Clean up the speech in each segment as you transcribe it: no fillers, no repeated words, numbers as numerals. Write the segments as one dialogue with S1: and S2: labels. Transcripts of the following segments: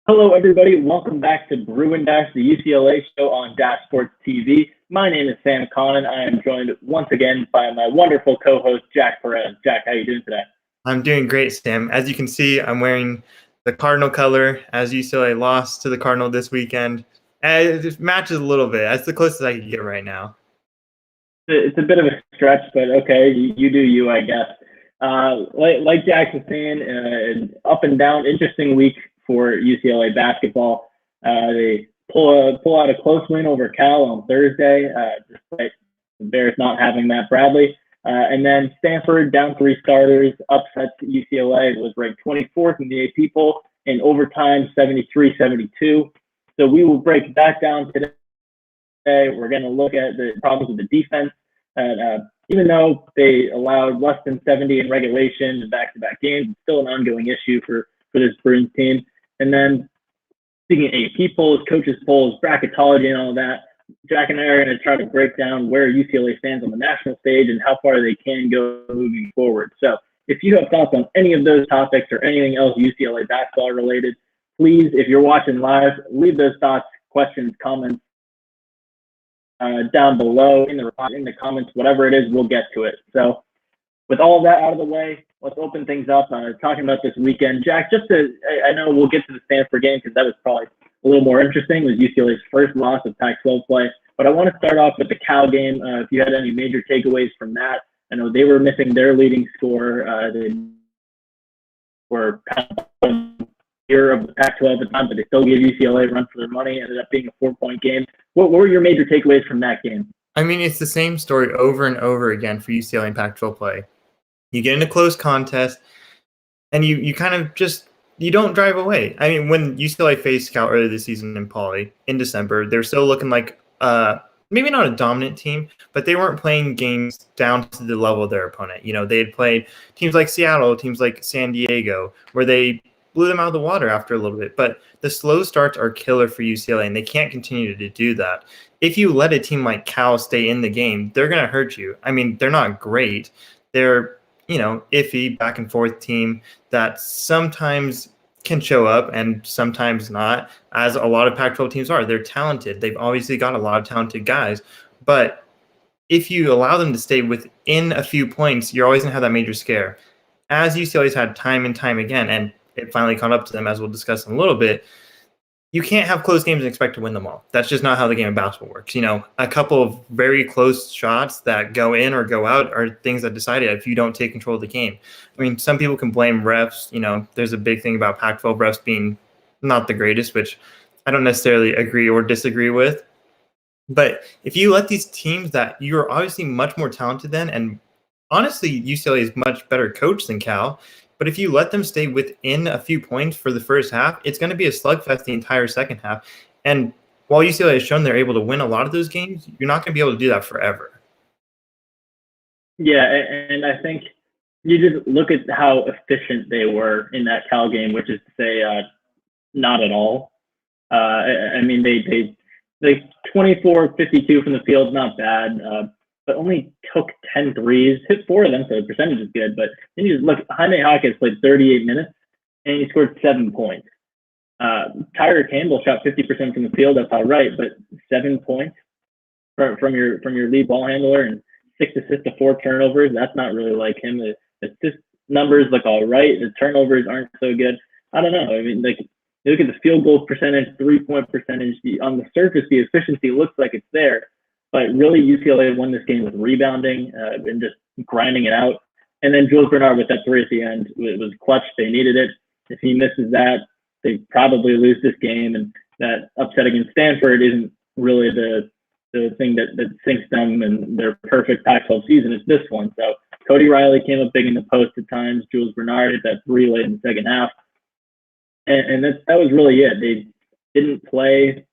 S1: Hello, everybody. Welcome back to Bruin Dash, the UCLA show on Dash Sports TV. My name is Sam Connon. I am joined once again by my wonderful co-host, Jack Perez. Jack, how are you doing today?
S2: I'm doing great, Sam. As you can see, I'm wearing the Cardinal color as UCLA lost to the Cardinal this weekend. And it just matches a little bit. That's the closest I can get right now.
S1: It's a bit of a stretch, but okay, you do you, I guess. Like Jack was saying, an up and down, interesting week for UCLA basketball. They pull out a close win over Cal on Thursday, despite the Bears not having Matt Bradley. And then Stanford down three starters, upsets UCLA. It was ranked 24th in the AP poll in overtime, 73-72. So we will break that down today. We're going to look at the problems with the defense. And even though they allowed less than 70 in regulation and back-to-back games, it's still an ongoing issue for this Bruins team. And then speaking of AP polls, coaches polls, bracketology, and all of that, Jack and I are going to try to break down where UCLA stands on the national stage and how far they can go moving forward. So if you have thoughts on any of those topics or anything else UCLA basketball related, please, if you're watching live, leave those thoughts, questions, comments down below in the comments, whatever it is, we'll get to it. So with all of that out of the way, let's open things up. Talking about this weekend, Jack, I know we'll get to the Stanford game because that was probably a little more interesting. It was UCLA's first loss of Pac-12 play. But I want to start off with the Cal game. If you had any major takeaways from that, I know they were missing their leading scorer. They were year of the Pac-12 at the time, but they still gave UCLA a run for their money. Ended up being a 4-point game. What were your major takeaways from that game?
S2: I mean, it's the same story over and over again for UCLA in Pac-12 play. You get in a close contest, and you kind of just you don't drive away. I mean, when UCLA faced Cal earlier this season in Poly in December, they're still looking like maybe not a dominant team, but they weren't playing games down to the level of their opponent. You know, they had played teams like Seattle, teams like San Diego, where they blew them out of the water after a little bit. But the slow starts are killer for UCLA, and they can't continue to do that. If you let a team like Cal stay in the game, they're going to hurt you. I mean, they're not great. They're, iffy back and forth team that sometimes can show up and sometimes not, as a lot of Pac-12 teams are. They're talented. They've obviously got a lot of talented guys. But if you allow them to stay within a few points, you're always going to have that major scare. As UCLA's had time and time again, and it finally caught up to them, as we'll discuss in a little bit, you can't have close games and expect to win them all. That's just not how the game of basketball works. A couple of very close shots that go in or go out are things that decide it if you don't take control of the game. I mean, some people can blame refs. There's a big thing about Pac-12 refs being not the greatest, which I don't necessarily agree or disagree with. But if you let these teams that you're obviously much more talented than, and honestly, UCLA is much better coached than Cal, but if you let them stay within a few points for the first half, it's going to be a slugfest the entire second half. And while UCLA has shown they're able to win a lot of those games, you're not going to be able to do that forever.
S1: Yeah, and I think you just look at how efficient they were in that Cal game, which is to say not at all. I mean, they 24-52 from the field, not bad. But only took 10 threes, hit 4 of them, so the percentage is good. But then you just look, Jaime Jaquez played 38 minutes, and he scored 7 points. Tyler Campbell shot 50% from the field, that's all right, but 7 points from your lead ball handler and 6 assists to 4 turnovers, that's not really like him. The assist numbers look all right. The turnovers aren't so good. I don't know. I mean, like, you look at the field goal percentage, 3-point percentage, on the surface, the efficiency looks like it's there. But really, UCLA won this game with rebounding and just grinding it out. And then Jules Bernard with that three at the end, it was clutch. They needed it. If he misses that, they probably lose this game. And that upset against Stanford isn't really the thing that sinks them and their perfect Pac-12 season. It's this one. So Cody Riley came up big in the post at times. Jules Bernard hit that three late in the second half. And that was really it. They didn't play.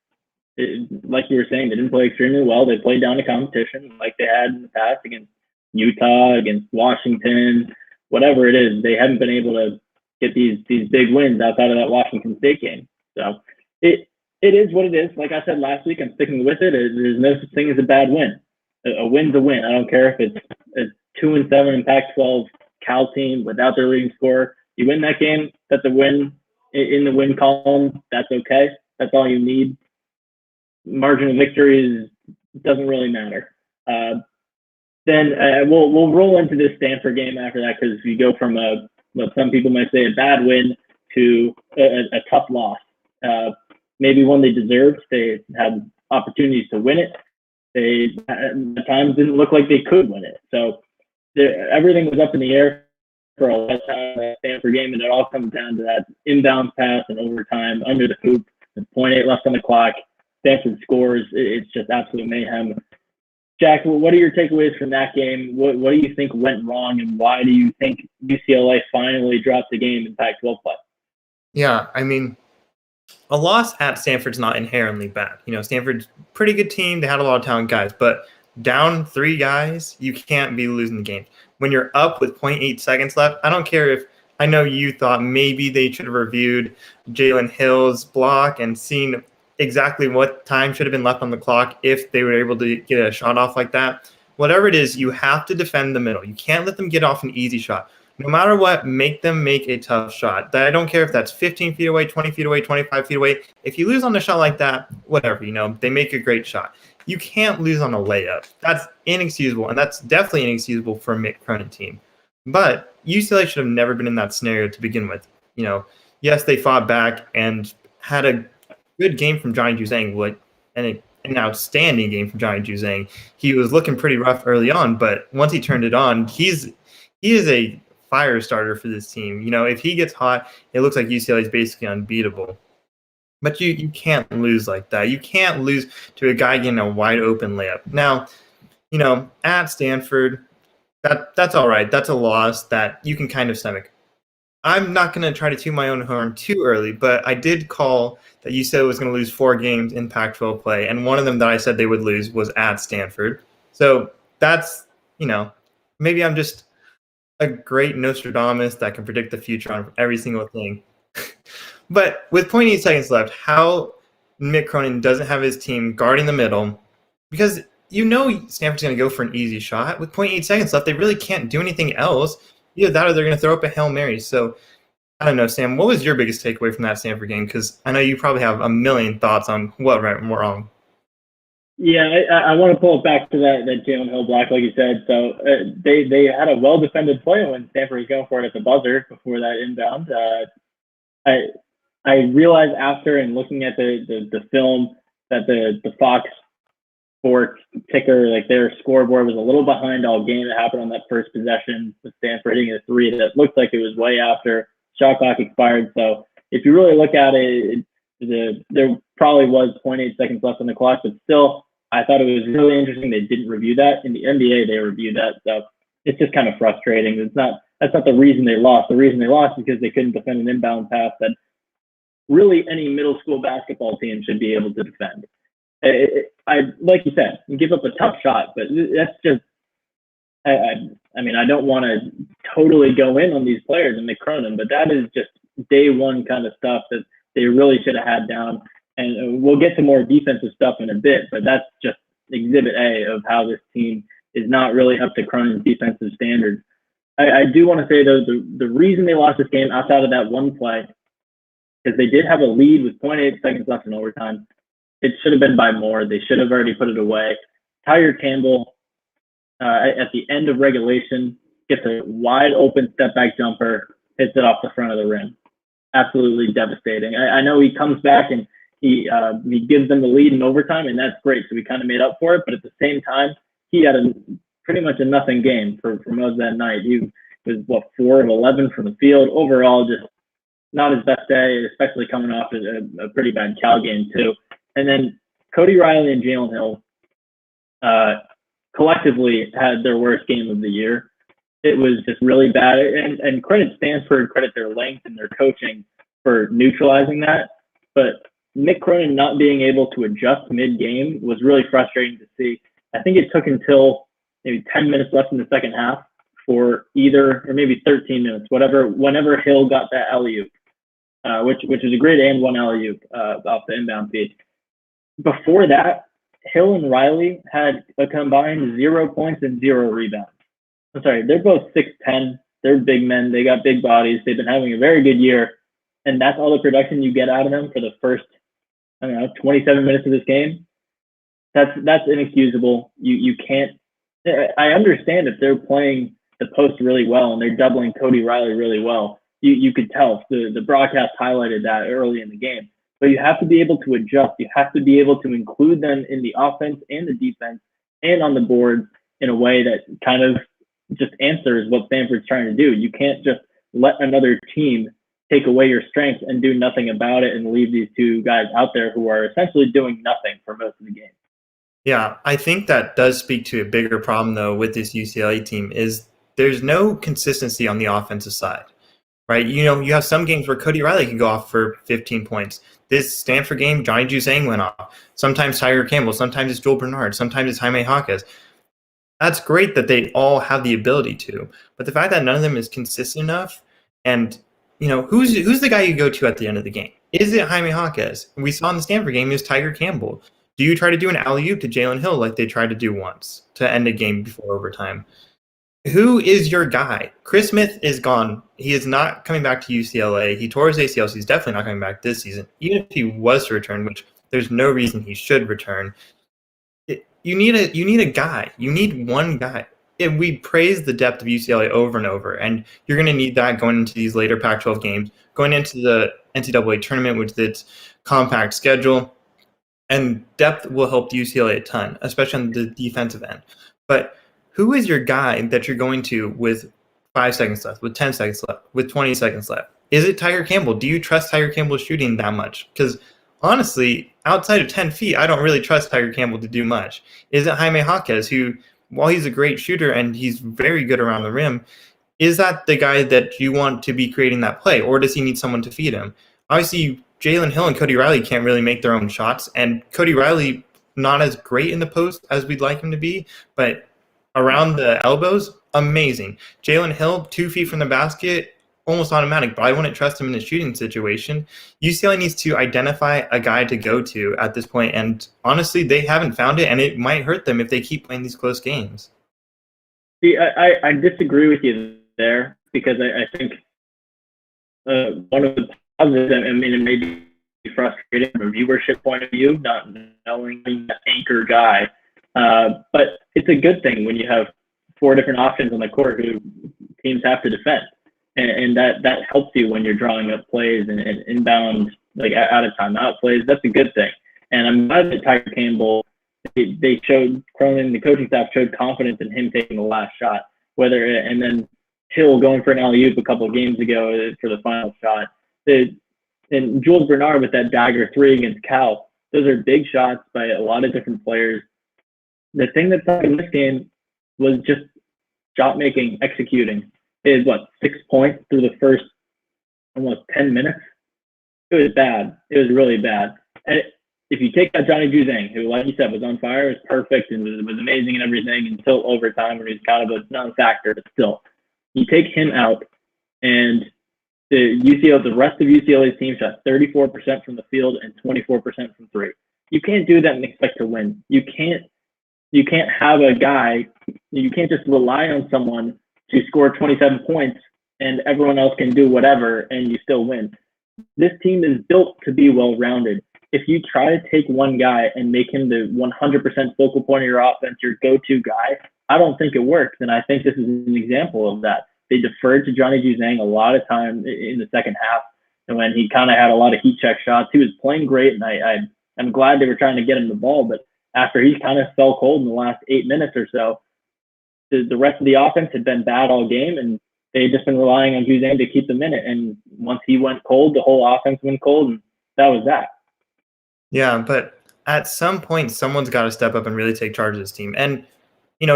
S1: Like you were saying, they didn't play extremely well. They played down to competition like they had in the past against Utah, against Washington, whatever it is. They haven't been able to get these big wins outside of that Washington State game. So it is what it is. Like I said last week, I'm sticking with it. There's no such thing as a bad win. A win's a win. I don't care if it's a 2-7 in Pac-12 Cal team without their leading scorer. You win that game, that's a win. in the win column, that's okay. That's all you need. Margin of victory doesn't really matter. Then we'll roll into this Stanford game after that, because you go from what some people might say a bad win to a tough loss. Maybe one they deserved. They had opportunities to win it. They at times didn't look like they could win it. So everything was up in the air for a lot of time in that Stanford game, and it all comes down to that inbound pass and overtime under the hoop. 0.8 left on the clock. Stanford scores. It's just absolute mayhem. Jack, what are your takeaways from that game? What do you think went wrong, and why do you think UCLA finally dropped the game in Pac-12 play?
S2: Yeah, I mean, a loss at Stanford's not inherently bad. Stanford's a pretty good team. They had a lot of talented guys, but down 3 guys, you can't be losing the game. When you're up with 0.8 seconds left, I don't care if I know you thought maybe they should have reviewed Jalen Hill's block and seen exactly what time should have been left on the clock if they were able to get a shot off like that. Whatever it is, you have to defend the middle. You can't let them get off an easy shot. No matter what, make them make a tough shot. I don't care if that's 15 feet away, 20 feet away, 25 feet away. If you lose on a shot like that, whatever, they make a great shot. You can't lose on a layup. That's inexcusable, and that's definitely inexcusable for a Mick Cronin team. But UCLA should have never been in that scenario to begin with. Yes, they fought back and had a good game from Johnny Juzang, and an outstanding game from Johnny Juzang. He was looking pretty rough early on, but once he turned it on, he is a fire starter for this team. If he gets hot, it looks like UCLA is basically unbeatable. But you can't lose like that. You can't lose to a guy getting a wide open layup. Now, at Stanford, that's all right. That's a loss that you can kind of stomach. I'm not going to try to toot my own horn too early, but I did call that UCLA was going to lose 4 games in Pac-12 play, and one of them that I said they would lose was at Stanford. So that's, maybe I'm just a great Nostradamus that can predict the future on every single thing. But with 0.8 seconds left, how Mick Cronin doesn't have his team guarding the middle, because Stanford's going to go for an easy shot. With 0.8 seconds left, they really can't do anything else. Either that or they're going to throw up a Hail Mary. So, I don't know, Sam, what was your biggest takeaway from that Stanford game? Because I know you probably have a million thoughts on what went wrong.
S1: Yeah, I want to pull it back to that Jalen Hill block, like you said. So they had a well-defended play when Stanford was going for it at the buzzer before that inbound. I realized after and looking at the film that the Fox Sports ticker, like their scoreboard, was a little behind all game. It happened on that first possession with Stanford hitting a 3 that looked like it was way after shot clock expired. So if you really look at it, there probably was 0.8 seconds left on the clock, but still, I thought it was really interesting they didn't review that. In the NBA, they reviewed that. So it's just kind of frustrating. That's not the reason they lost. The reason they lost is because they couldn't defend an inbound pass that really any middle school basketball team should be able to defend. Like you said, you give up a tough shot, but that's just. I mean, I don't want to totally go in on these players and Mick Cronin, but that is just day one kind of stuff that they really should have had down. And we'll get to more defensive stuff in a bit, but that's just exhibit A of how this team is not really up to Cronin's defensive standards. I do want to say, though, the reason they lost this game outside of that one play, because they did have a lead with 0.8 seconds left in overtime. It should have been by more. They should have already put it away. Tyler Campbell, at the end of regulation, gets a wide open step back jumper, hits it off the front of the rim. Absolutely devastating. I know he comes back and he gives them the lead in overtime, and that's great. So we kind of made up for it. But at the same time, he had pretty much a nothing game for most of that night. He was, 4 of 11 from the field. Overall, just not his best day, especially coming off a pretty bad Cal game too. And then Cody Riley and Jalen Hill collectively had their worst game of the year. It was just really bad. And credit Stanford, credit their length and their coaching for neutralizing that. But Mick Cronin not being able to adjust mid-game was really frustrating to see. I think it took until maybe 10 minutes left in the second half for or maybe 13 minutes, whenever Hill got that alley-oop, which is a great and one alley-oop off the inbound feed. Before that, Hill and Riley had a combined 0 points and 0 rebounds. I'm sorry, they're both 6'10". They're big men. They got big bodies. They've been having a very good year. and that's all the production you get out of them for the first, 27 minutes of this game, that's inexcusable. You can't. I understand if they're playing the post really well and they're doubling Cody Riley really well. You could tell the broadcast highlighted that early in the game. But you have to be able to adjust. You have to be able to include them in the offense and the defense and on the board in a way that kind of just answers what Stanford's trying to do. You can't just let another team take away your strengths and do nothing about it and leave these two guys out there who are essentially doing nothing for most of the game.
S2: Yeah, I think that does speak to a bigger problem, though, with this UCLA team is there's no consistency on the offensive side, right? You have some games where Cody Riley can go off for 15 points. This Stanford game, Johnny Juzang went off. Sometimes Tiger Campbell, sometimes it's Joel Bernard, sometimes it's Jaime Jaquez. That's great that they all have the ability to, but the fact that none of them is consistent enough, and who's the guy you go to at the end of the game? Is it Jaime Jaquez? We saw in the Stanford game is Tiger Campbell. Do you try to do an alley-oop to Jalen Hill like they tried to do once to end a game before overtime? Who is your guy? Chris Smith is gone. He is not coming back to UCLA. He tore his ACL, so he's definitely not coming back this season. Even if he was to return, which there's no reason he should return, you need a guy. You need one guy. And we praise the depth of UCLA over and over, and you're going to need that going into these later Pac-12 games, going into the NCAA tournament with its compact schedule. And depth will help UCLA a ton, especially on the defensive end. But who is your guy that you're going to with 5 seconds left, with 10 seconds left, with 20 seconds left? Is it Tiger Campbell? Do you trust Tiger Campbell shooting that much? Because honestly, outside of 10 feet, I don't really trust Tiger Campbell to do much. Is it Jaime Jaquez, who, while he's a great shooter and he's very good around the rim, is that the guy that you want to be creating that play, or does he need someone to feed him? Obviously, Jalen Hill and Cody Riley can't really make their own shots, and Cody Riley not as great in the post as we'd like him to be, but around the elbows, amazing. Jalen Hill, 2 feet from the basket, almost automatic, but I wouldn't trust him in a shooting situation. UCLA needs to identify a guy to go to at this point, and honestly, they haven't found it, and it might hurt them if they keep playing these close games.
S1: See, I disagree with you there, because I think one of the positives, it may be frustrating from a viewership point of view, not knowing the anchor guy, but it's a good thing when you have 4 different options on the court who teams have to defend, and that helps you when you're drawing up plays and inbound, like out of timeout plays. That's a good thing, and I'm glad that Tiger Campbell, they showed, Cronin, the coaching staff showed confidence in him taking the last shot, and then Hill going for an alley-oop a couple of games ago for the final shot. And Jules Bernard with that dagger 3 against Cal, those are big shots by a lot of different players. The thing that's in this game was just shot making, executing. It was 6 points through the first almost 10 minutes. It was bad. It was really bad. And if you take out Johnny Juzang, who, like you said, was on fire, was perfect and was amazing and everything until overtime, when he was kind of a non-factor, but still, you take him out, and the rest of UCLA's team shot 34% from the field and 24% from 3. You can't do that and expect to win. You can't have a guy. You can't just rely on someone to score 27 points and everyone else can do whatever and you still win. This team is built to be well-rounded. If you try to take one guy and make him the 100% focal point of your offense, your go-to guy, I don't think it works. And I think this is an example of that. They deferred to Johnny Juzang a lot of time in the second half, and when he kind of had a lot of heat check shots, he was playing great, and I'm glad they were trying to get him the ball. But after he kind of fell cold in the last 8 minutes or so, the rest of the offense had been bad all game, and they had just been relying on Juzang to keep them in it. And once he went cold, the whole offense went cold, and that was that.
S2: Yeah, but at some point, someone's got to step up and really take charge of this team. And,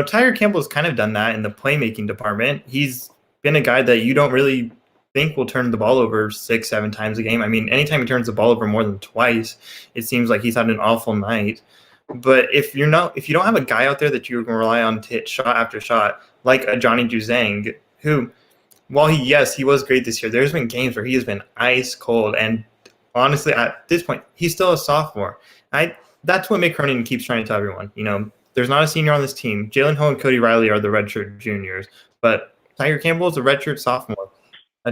S2: Tiger Campbell's kind of done that in the playmaking department. He's been a guy that you don't really think will turn the ball over 6-7 times a game. I mean, anytime he turns the ball over more than twice, it seems like he's had an awful night. But if you don't have a guy out there that you can rely on to hit shot after shot, like a Johnny Juzang, who, while he was great this year, there's been games where he has been ice cold. And honestly, at this point, he's still a sophomore. That's what Mick Cronin keeps trying to tell everyone. There's not a senior on this team. Jalen Hill and Cody Riley are the redshirt juniors, but Tiger Campbell is a redshirt sophomore.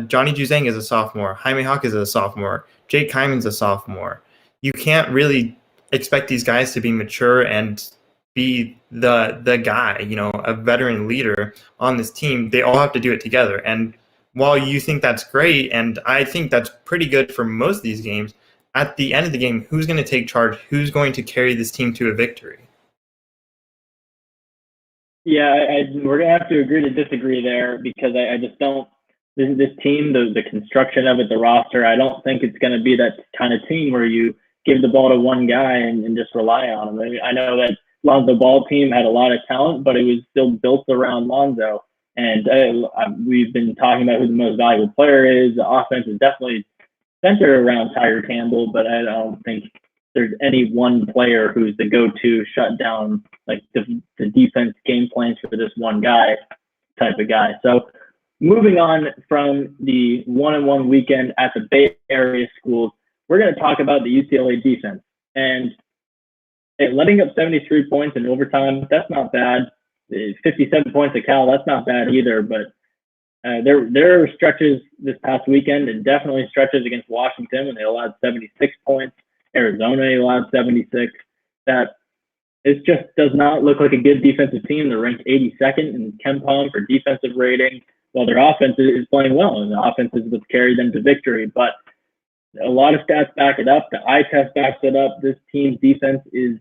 S2: Johnny Juzang is a sophomore. Jaime Hawk is a sophomore. Jake Kyman's a sophomore. You can't really expect these guys to be mature and be the guy, a veteran leader on this team. They all have to do it together. And while you think that's great, and I think that's pretty good for most of these games, at the end of the game, who's going to take charge? Who's going to carry this team to a victory?
S1: Yeah, we're gonna have to agree to disagree there because I just don't. This team, the construction of it, the roster, I don't think it's going to be that kind of team where you give the ball to one guy and just rely on him. I mean, I know that Lonzo Ball team had a lot of talent, but it was still built around Lonzo. And we've been talking about who the most valuable player is. The offense is definitely centered around Tyger Campbell, but I don't think there's any one player who's the go-to shut down, like the defense game plans for this one guy type of guy. So moving on from the 1-on-1 weekend at the Bay Area schools, we're going to talk about the UCLA defense. And letting up 73 points in overtime, that's not bad. 57 points at Cal, that's not bad either. But there are stretches this past weekend and definitely stretches against Washington when they allowed 76 points. Arizona allowed 76. That it just does not look like a good defensive team. They're ranked 82nd in KenPom for defensive rating, while their offense is playing well, and the offense is what's carried them to victory. But a lot of stats back it up. The eye test backs it up. This team's defense is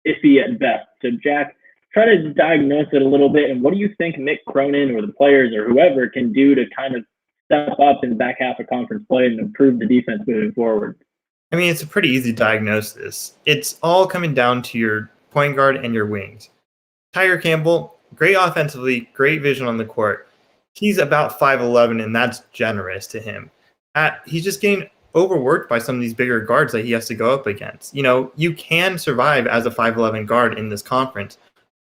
S1: iffy at best. So, Jack, try to diagnose it a little bit. And what do you think Mick Cronin or the players or whoever can do to kind of step up in the back half of conference play and improve the defense moving forward?
S2: I mean, it's a pretty easy diagnosis. It's all coming down to your point guard and your wings. Tyger Campbell, great offensively, great vision on the court. He's about 5'11", and that's generous to him. He's just getting overworked by some of these bigger guards that he has to go up against. You can survive as a 5'11" guard in this conference,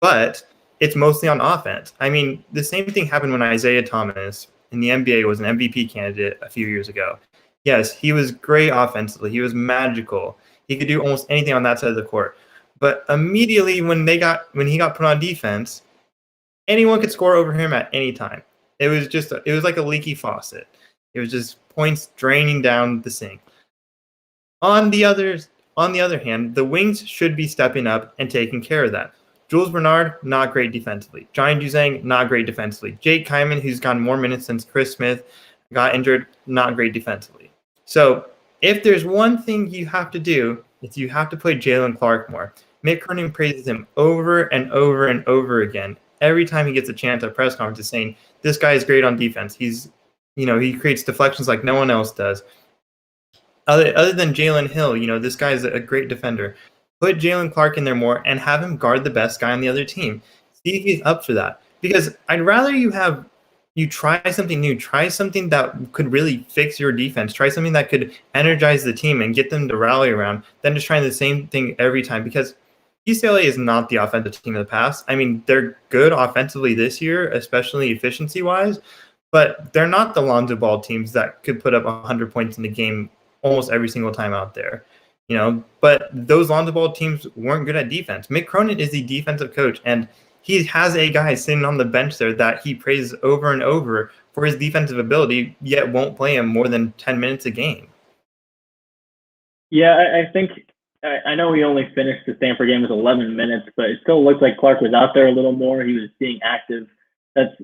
S2: but it's mostly on offense. I mean, the same thing happened when Isaiah Thomas in the NBA was an MVP candidate a few years ago. Yes, he was great offensively. He was magical. He could do almost anything on that side of the court. But immediately when he got put on defense, anyone could score over him at any time. It was like a leaky faucet. It was just points draining down the sink. On the other hand, the wings should be stepping up and taking care of that. Jules Bernard, not great defensively. Johnny Juzang, not great defensively. Jake Kyman, who's gotten more minutes since Chris Smith got injured, not great defensively. So if there's one thing you have to do, it's you have to play Jalen Clark more. Mick Cronin praises him over and over and over again. Every time he gets a chance at press conferences saying, this guy is great on defense. He creates deflections like no one else does. Other than Jalen Hill, this guy is a great defender. Put Jalen Clark in there more and have him guard the best guy on the other team. See if he's up for that. Because I'd rather you try something new, try something that could really fix your defense, try something that could energize the team and get them to rally around, than just trying the same thing every time. Because UCLA is not the offensive team of the past. I mean, they're good offensively this year, especially efficiency-wise, but they're not the Lonzo Ball teams that could put up 100 points in the game almost every single time out there. But those Lonzo Ball teams weren't good at defense. Mick Cronin is the defensive coach, and he has a guy sitting on the bench there that he praises over and over for his defensive ability, yet won't play him more than 10 minutes a game.
S1: Yeah, I think I know he only finished the Stanford game with 11 minutes, but it still looked like Clark was out there a little more. He was being active. That's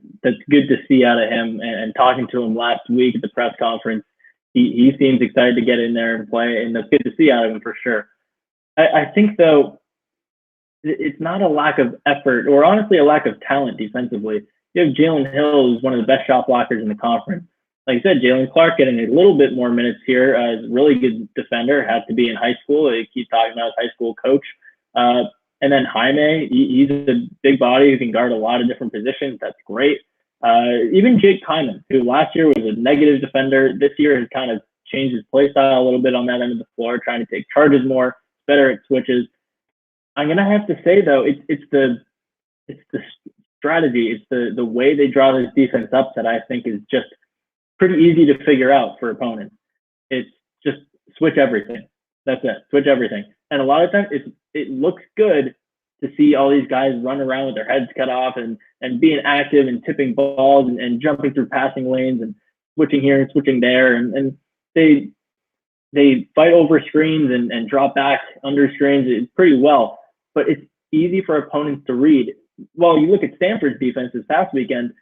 S1: good to see out of him. And talking to him last week at the press conference, he seems excited to get in there and play, and that's good to see out of him for sure. I think, though, it's not a lack of effort or honestly a lack of talent defensively. You have Jalen Hill, who's one of the best shot blockers in the conference. Like I said, Jalen Clark getting a little bit more minutes here as a really good defender, had to be in high school. He keeps talking about his high school coach. And then Jaime, he's a big body who can guard a lot of different positions. That's great. Even Jake Kyman, who last year was a negative defender, this year has kind of changed his play style a little bit on that end of the floor, trying to take charges more, better at switches. I'm gonna have to say though, it's the strategy, it's the way they draw this defense up that I think is just pretty easy to figure out for opponents. It's just switch everything. That's it. Switch everything. And a lot of times it looks good to see all these guys run around with their heads cut off and being active and tipping balls and jumping through passing lanes. And switching here and switching there, and they fight over screens and drop back under screens pretty well, but it's easy for opponents to read. Well, you look at Stanford's defense this past weekend,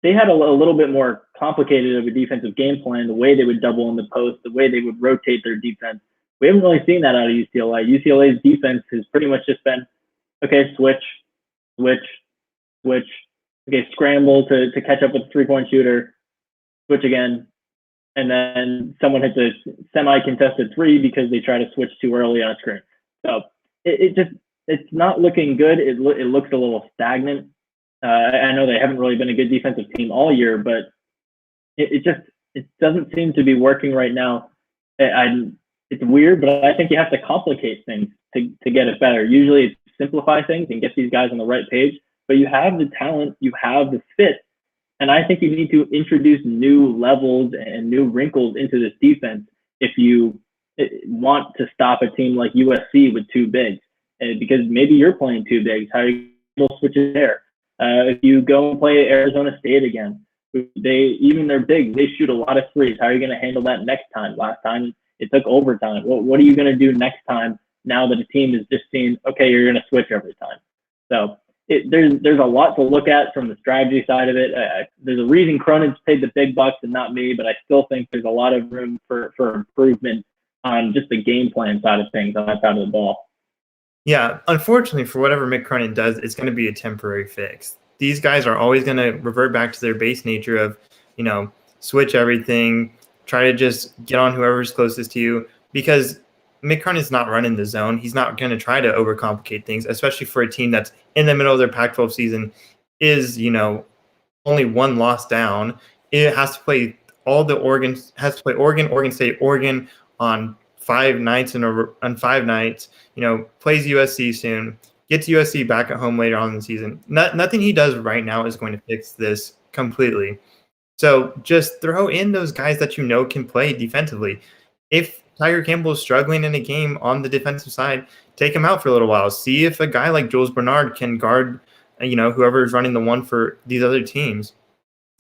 S1: they had a little bit more complicated of a defensive game plan, the way they would double in the post, the way they would rotate their defense. We haven't really seen that out of UCLA. UCLA's defense has pretty much just been, okay, switch, okay, scramble to catch up with a three-point shooter, switch again, and then someone hits a semi-contested three because they try to switch too early on a screen. So it's not looking good. It looks a little stagnant. I know they haven't really been a good defensive team all year, but it doesn't seem to be working right now. It's weird, but I think you have to complicate things to get it better. Usually it's simplify things and get these guys on the right page, but you have the talent, you have the fit, and I think you need to introduce new levels and new wrinkles into this defense if you want to stop a team like USC with two bigs, because maybe you're playing two bigs. How are you going to switch it there? If you go and play Arizona State again, they're big. They shoot a lot of threes. How are you going to handle that next time? Last time it took overtime. What are you going to do next time now that the team is just seeing, okay, you're going to switch every time? So there's a lot to look at from the strategy side of it. There's a reason Cronin's paid the big bucks and not me, but I still think there's a lot of room for improvement on just the game plan side of things on that side of the ball.
S2: Yeah, unfortunately, for whatever Mick Cronin does, it's going to be a temporary fix. These guys are always going to revert back to their base nature of, switch everything, try to just get on whoever's closest to you, because Mick Cronin's not running the zone. He's not going to try to overcomplicate things, especially for a team that's in the middle of their Pac-12 season, is, only one loss down. It has to play Oregon State, Oregon on 5 nights plays USC soon, gets USC back at home later on in the season. Nothing he does right now is going to fix this completely. So just throw in those guys that can play defensively. If Tiger Campbell is struggling in a game on the defensive side, take him out for a little while. See if a guy like Jules Bernard can guard, whoever is running the one for these other teams.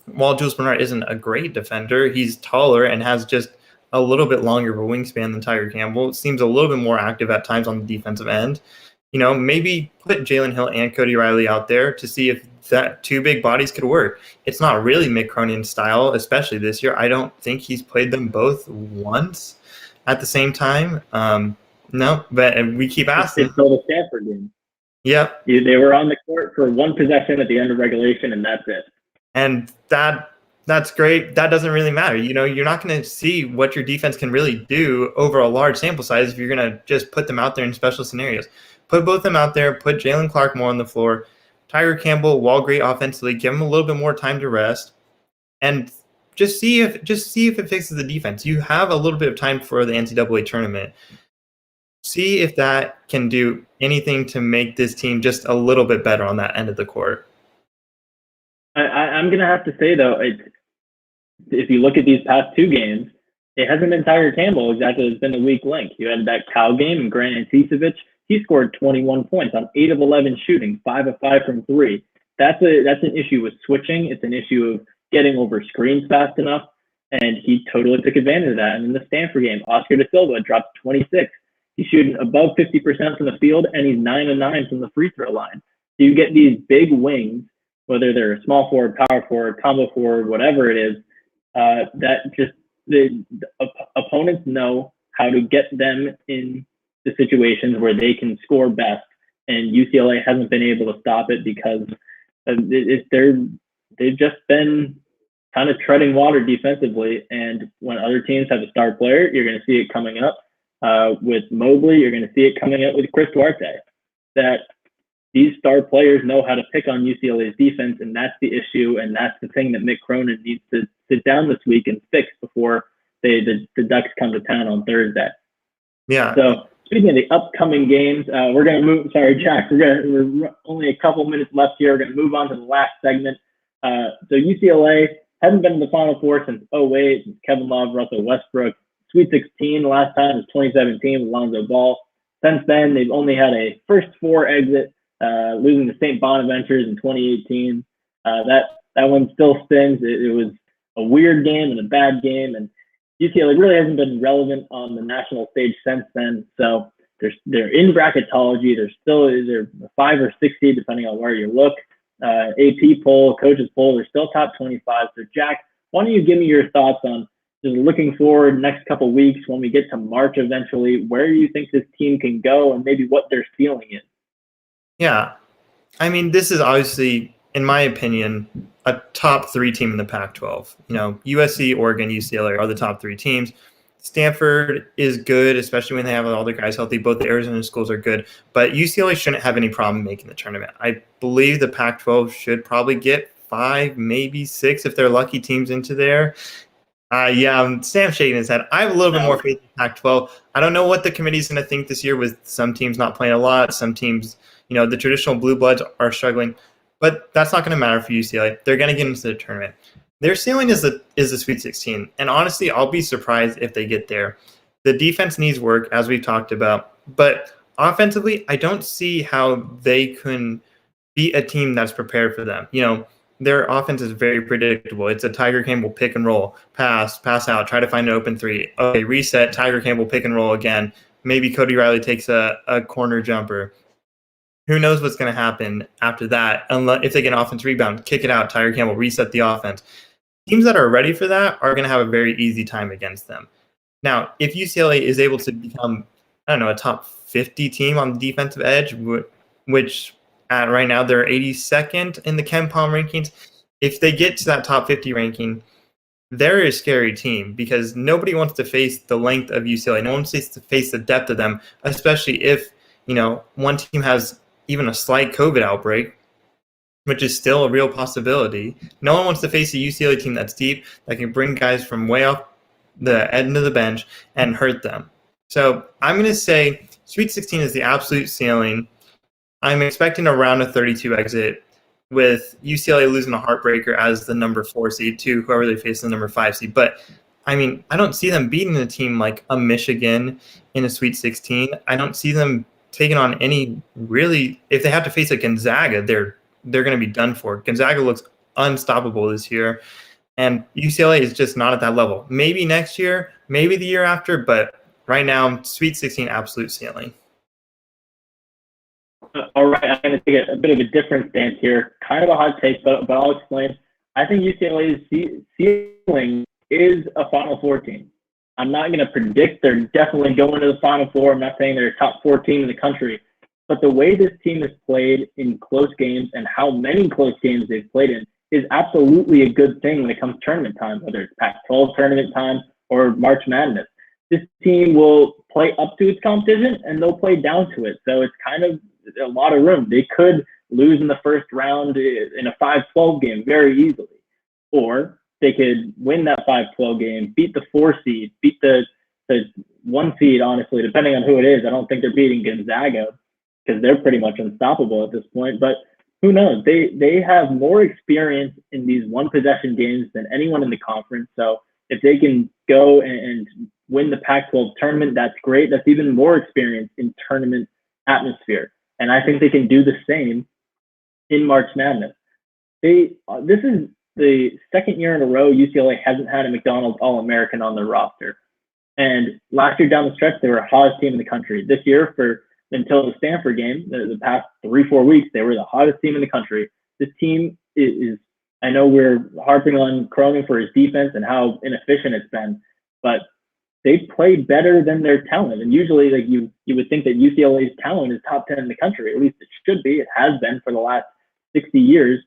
S2: While Jules Bernard isn't a great defender, he's taller and has just a little bit longer of a wingspan than Tiger Campbell. Seems a little bit more active at times on the defensive end. Maybe put Jalen Hill and Cody Riley out there to see if that two big bodies could work. It's not really Mick Cronin's style, especially this year. I don't think he's played them both once at the same time. No, but we keep asking.
S1: Until the Stanford game.
S2: Yep.
S1: They were on the court for one possession at the end of regulation, and that's it.
S2: And that's great. That doesn't really matter. You're not going to see what your defense can really do over a large sample size if you're going to just put them out there in special scenarios. Put both of them out there. Put Jalen Clark more on the floor. Tiger Campbell, while great offensively, give him a little bit more time to rest, and just see if it fixes the defense. You have a little bit of time for the NCAA tournament. See if that can do anything to make this team just a little bit better on that end of the court.
S1: I'm going to have to say, though, if you look at these past two games, it hasn't been Tiger Campbell exactly. It's been the weak link. You had that Cal game, and Grant Anticevic, he scored 21 points on 8 of 11 shooting, 5 of 5 from 3. That's an issue with switching. It's an issue of getting over screens fast enough, and he totally took advantage of that. And in the Stanford game, Oscar Da Silva dropped 26. He's shooting above 50% from the field, and he's 9 of 9 from the free throw line. So you get these big wings, whether they're a small forward, power forward, combo forward, whatever it is, that just the opponents know how to get them in the situations where they can score best, and UCLA hasn't been able to stop it because they've just been kind of treading water defensively. And when other teams have a star player, you're going to see it coming up with Mobley. You're going to see it coming up with Chris Duarte. That these star players know how to pick on UCLA's defense, and that's the issue, and that's the thing that Mick Cronin needs to sit down this week and fix before the Ducks come to town on Thursday.
S2: Yeah.
S1: So speaking of the upcoming games, we're going to move. Sorry, Jack. We're only a couple minutes left here. We're going to move on to the last segment. So UCLA hasn't been in the Final Four since 2008, since Kevin Love, Russell Westbrook. Sweet 16 the last time was 2017 with Lonzo Ball. Since then, they've only had a first four exit, losing to St. Bonaventures in 2018. That one still stings. It was a weird game and a bad game, and UCLA really hasn't been relevant on the national stage since then. So they're in bracketology. They're still either 5 or 6 seed, depending on where you look. AP poll, coaches poll, they're still top 25. So Jack, why don't you give me your thoughts on just looking forward next couple weeks when we get to March eventually, where you think this team can go and maybe what their ceiling is?
S2: Yeah. I mean, this is obviously, in my opinion, a top 3 team in the Pac-12. USC, Oregon, UCLA are the top 3 teams. Stanford is good, especially when they have all their guys healthy. Both the Arizona schools are good, but UCLA shouldn't have any problem making the tournament. I believe the Pac-12 should probably get 5, maybe 6 if they're lucky teams into there. Sam's shaking his head. I have a little bit more faith in Pac-12. I don't know what the committee's going to think this year with some teams not playing a lot. Some teams, the traditional blue bloods are struggling, but that's not going to matter for UCLA. They're going to get into the tournament. Their ceiling is the Sweet 16, and honestly, I'll be surprised if they get there. The defense needs work, as we've talked about, but offensively, I don't see how they can beat a team that's prepared for them. Their offense is very predictable. It's a Tiger Campbell pick and roll, pass out, try to find an open 3. Okay, reset, Tiger Campbell pick and roll again. Maybe Cody Riley takes a corner jumper. Who knows what's going to happen after that? Unless if they get an offense rebound, kick it out, Tiger Campbell, reset the offense. Teams that are ready for that are going to have a very easy time against them. Now, if UCLA is able to become, a top 50 team on the defensive edge, which right now they're 82nd in the KenPom rankings. If they get to that top 50 ranking, they're a scary team because nobody wants to face the length of UCLA. No one wants to face the depth of them, especially if, one team has even a slight COVID outbreak, which is still a real possibility. No one wants to face a UCLA team that's deep, that can bring guys from way off the end of the bench and hurt them. So I'm going to say Sweet 16 is the absolute ceiling. I'm expecting around a 32 exit with UCLA losing a heartbreaker as the number 4 seed to whoever they face the number 5 seed. But, I don't see them beating a team like a Michigan in a Sweet 16. I don't see them taking on any really – if they have to face a Gonzaga, they're going to be done for. Gonzaga looks unstoppable this year, and UCLA is just not at that level. Maybe next year, maybe the year after, but right now, Sweet 16 absolute ceiling.
S1: All right, I'm going to take a bit of a different stance here. Kind of a hot take, but I'll explain. I think UCLA's ceiling is a Final Four team. I'm not going to predict they're definitely going to the Final Four. I'm not saying they're a top 4 team in the country. But the way this team has played in close games and how many close games they've played in is absolutely a good thing when it comes to tournament time, whether it's Pac-12 tournament time or March Madness. This team will play up to its competition and they'll play down to it. So it's kind of a lot of room. They could lose in the first round in a 5-12 game very easily. Or they could win that 5-12 game, beat the 4 seed, beat the 1 seed, honestly, depending on who it is. I don't think they're beating Gonzaga because they're pretty much unstoppable at this point. But who knows? They have more experience in these one-possession games than anyone in the conference. So if they can go and win the Pac-12 tournament, that's great. That's even more experience in tournament atmosphere. And I think they can do the same in March Madness. This is the second year in a row UCLA hasn't had a McDonald's All-American on their roster. And last year down the stretch, they were the hottest team in the country. This year, until the Stanford game, the past 3-4 weeks, they were the hottest team in the country. This team is I know we're harping on Cronin for his defense and how inefficient it's been, but they play better than their talent. And usually, like you would think that UCLA's talent is top 10 in the country. At least it should be. It has been for the last 60 years.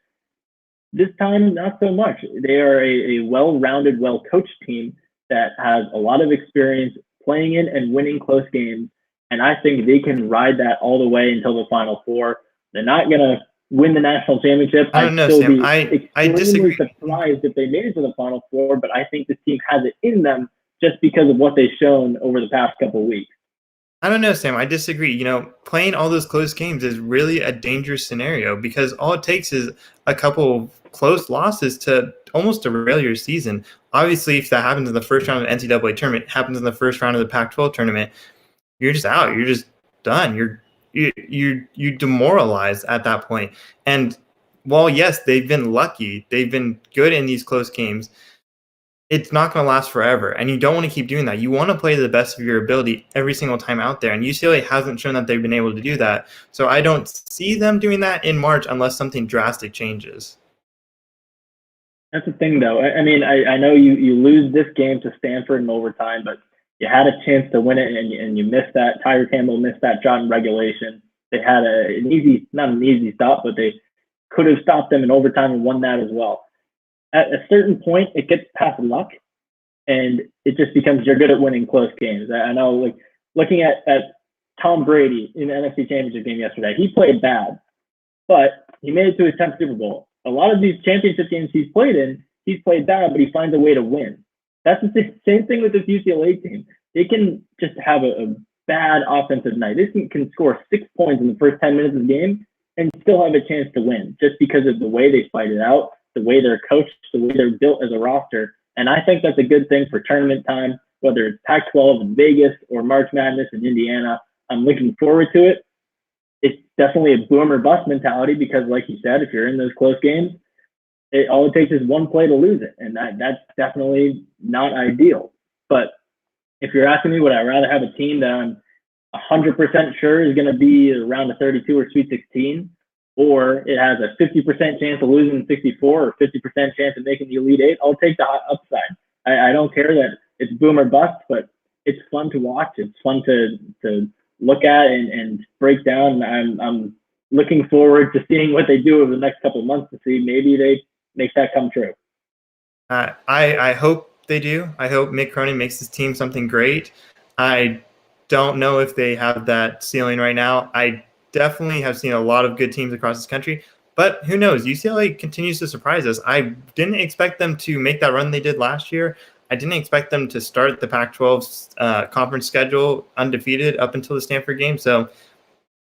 S1: This time, not so much. They are a well-rounded, well-coached team that has a lot of experience playing in and winning close games. And I think they can ride that all the way until the Final Four. They're not going to win the national championship.
S2: I don't know, Sam. I disagree.
S1: Surprised if they made it to the Final Four, but I think this team has it in them just because of what they've shown over the past couple of weeks.
S2: I don't know, Sam. I disagree. Playing all those close games is really a dangerous scenario because all it takes is a couple close losses to almost derail your season. Obviously, if that happens in the first round of the NCAA tournament, happens in the first round of the Pac-12 tournament, you're just out. You're just done. You demoralized at that point. And while, yes, they've been lucky, they've been good in these close games, it's not going to last forever. And you don't want to keep doing that. You want to play to the best of your ability every single time out there. And UCLA hasn't shown that they've been able to do that. So I don't see them doing that in March unless something drastic changes.
S1: That's the thing, though. I mean, I know you lose this game to Stanford in overtime, but you had a chance to win it, and you missed that. Tyler Campbell missed that shot in regulation. They had not an easy stop, but they could have stopped them in overtime and won that as well. At a certain point, it gets past luck, and it just becomes you're good at winning close games. I know, like looking at Tom Brady in the NFC Championship game yesterday, he played bad, but he made it to his 10th Super Bowl. A lot of these championship games he's played in, he's played bad, but he finds a way to win. That's the same thing with this UCLA team. They can just have a bad offensive night. They can score 6 points in the first 10 minutes of the game and still have a chance to win just because of the way they fight it out, the way they're coached, the way they're built as a roster. And I think that's a good thing for tournament time, whether it's Pac-12 in Vegas or March Madness in Indiana. I'm looking forward to it. It's definitely a boom or bust mentality because, like you said, if you're in those close games, all it takes is one play to lose it. And that's definitely not ideal. But if you're asking me, would I rather have a team that I'm 100% sure is going to be around a 32 or Sweet 16, or it has a 50% chance of losing 64 or 50% chance of making the Elite Eight? I'll take the upside. I don't care that it's boom or bust, but it's fun to watch. It's fun to look at and break down. I'm looking forward to seeing what they do over the next couple of months to see maybe they make that come true.
S2: I hope they do. I hope Mick Cronin makes his team something great. I don't know if they have that ceiling right now. I definitely have seen a lot of good teams across this country, but who knows? UCLA continues to surprise us. I didn't expect them to make that run they did last year. I didn't expect them to start the Pac-12's conference schedule undefeated up until the Stanford game. So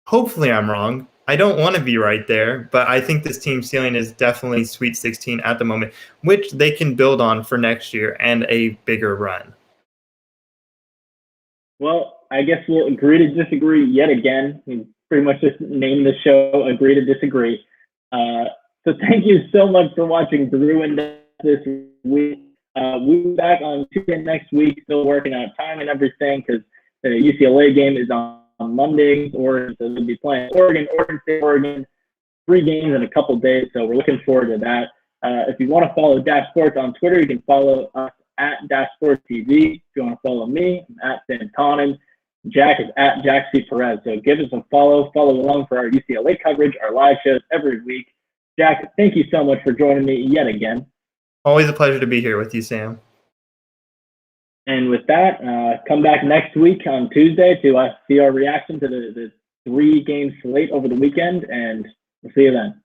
S2: hopefully I'm wrong. I don't want to be right there, but I think this team's ceiling is definitely Sweet 16 at the moment, which they can build on for next year and a bigger run.
S1: Well, I guess we'll agree to disagree yet again. We pretty much just named the show Agree to Disagree. So thank you so much for watching Bruin Dash this week. We'll be back on Tuesday next week, still working out time and everything because the UCLA game is on Monday, or so they'll be playing Oregon State, 3 games in a couple days. So we're looking forward to that. If you want to follow Dash Sports on Twitter, you can follow us at Dash Sports TV. If you want to follow me, I'm at Sam Connon. Jack is at Jack C. Perez. So give us a follow along for our UCLA coverage, our live shows every week. Jack, thank you so much for joining me yet again.
S2: Always a pleasure to be here with you, Sam.
S1: And with that, come back next week on Tuesday to see our reaction to the 3-game slate over the weekend, and we'll see you then.